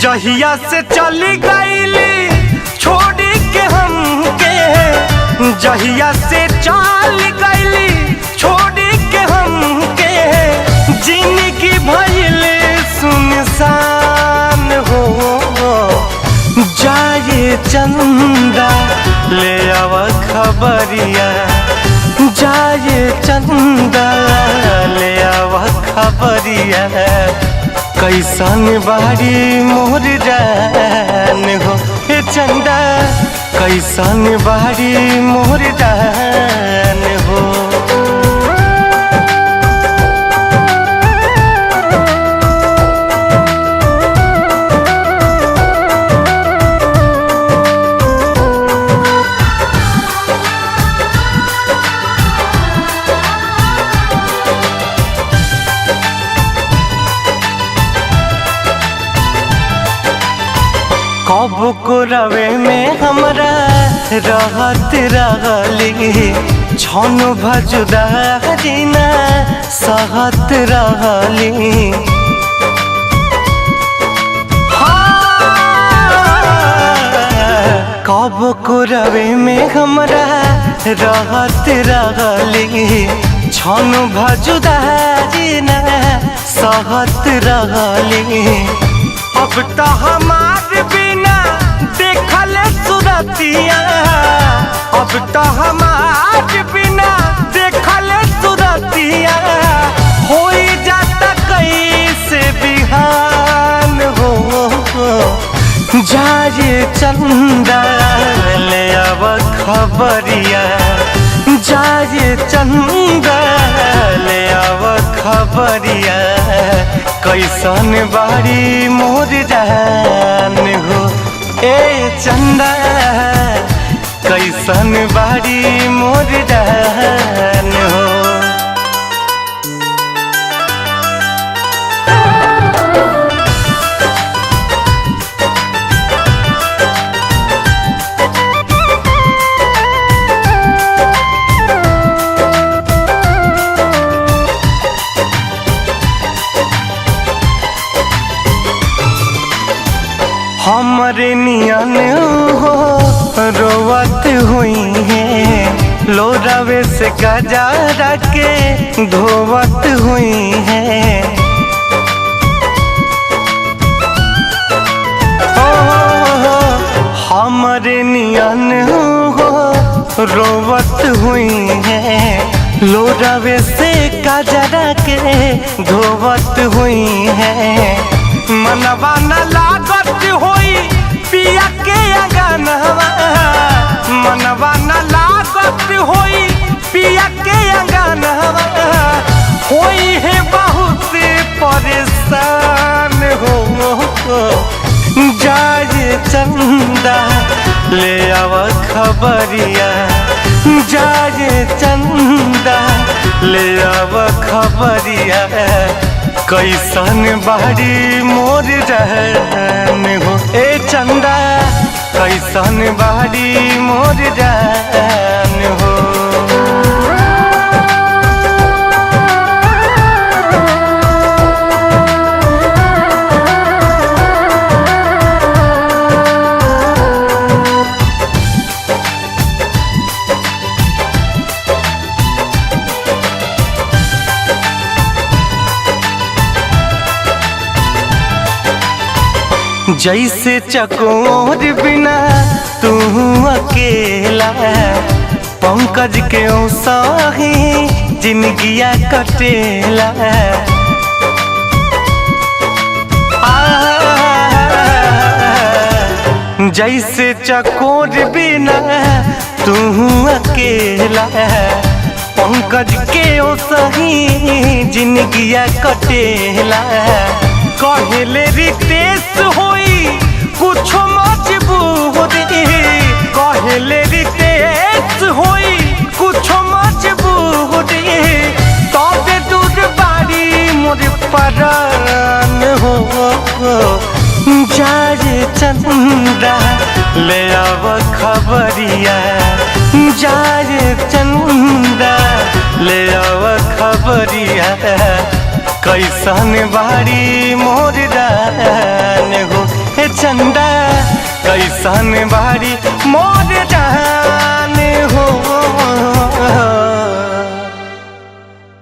जहिया से चली गईली छोड़ के हमके, जहिया से चल गईली छोड़ के हमके, जिंदगी भइल सुनसान हो। जाए चंदा ले आव खबरिया, जाए चंदा ले आव खबरिया, कैसन बारी मोर जान हो। हे चंदा कैसन बारी मोर जान हो। कब को रवे में हमरा रहत रहली, छन भजुदारी ना सहत रहली। कब को रवे में हमरा रहत रहली, छन भजुदारी ना सहत रहली। अब तो हमार बिना देखल सुरतिया, अब तो हमार बिना देखल सुरतिया, हो जाता कैसे बिहान हो। जाए चंदा ले आव खबरिया, जाए चंदा ले आव खबरिया, कैसन बारी मोर जान हो। ए चंदा कैसन बारी मोर जान हो। हमरे नियन हो रोवत हुई है, लोरावे से गजा के धोवत हुई है। हमरे नियन हो रोवत हुई है, लोरावे से गजा के धोवत हुई है। मनवा न लागत होई पिया के अंगनवा, मनवा न लागत होई पिया के अंगनवा, होई है बहुत परेशान हो। जाए चंदा ले आव खबरिया, जाए चंदा ले आव खबरिया, कैसन बारी मोर जान हो। ए चंदा कैसन बारी मोर जान हो। जैसे चकोर बिना तू अकेला, पंकज के साही जिंदगिया कटेला। जैसे चकोर बिना तू अकेला, पंकज के साही जिंदगिया कटेला। कहले रितेश होई कुछ मजबूरी, कहले रितेश होई कुछ मजबूरी, तबे दूर बारी मोर परान हो। जाए चंदा ले आव खबरिया, जाए चंदा ले आव खबरिया, कैसन बारी मोर जान हो। हे चंदा कैसन बाड़ी मोर जहां।